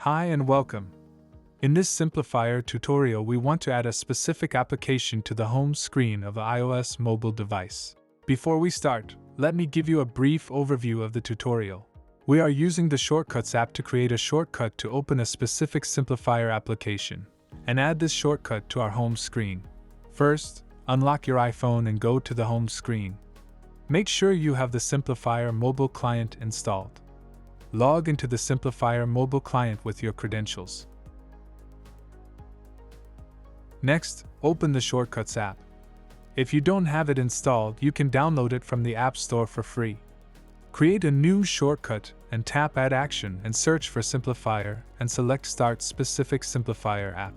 Hi and welcome. In this Simplifier tutorial, we want to add a specific application to the home screen of an iOS mobile device. Before we start, let me give you a brief overview of the tutorial. We are using the Shortcuts app to create a shortcut to open a specific Simplifier application, and add this shortcut to our home screen. First, unlock your iPhone and go to the home screen. Make sure you have the Simplifier mobile client installed. Log into the Simplifier mobile client with your credentials. Next, open the Shortcuts app. If you don't have it installed, you can download it from the App Store for free. Create a new shortcut and tap Add Action and search for Simplifier and select Start Specific Simplifier app.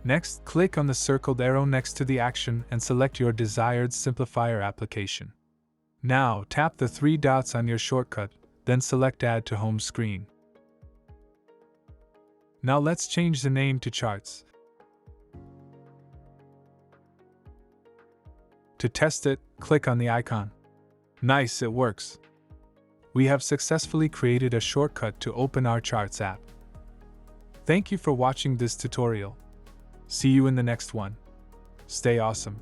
Next, click on the circled arrow next to the action and select your desired Simplifier application. Now, tap the three dots on your shortcut, then select Add to Home Screen. Now let's change the name to Charts. To test it, click on the icon. Nice, it works. We have successfully created a shortcut to open our Charts app. Thank you for watching this tutorial. See you in the next one. Stay awesome.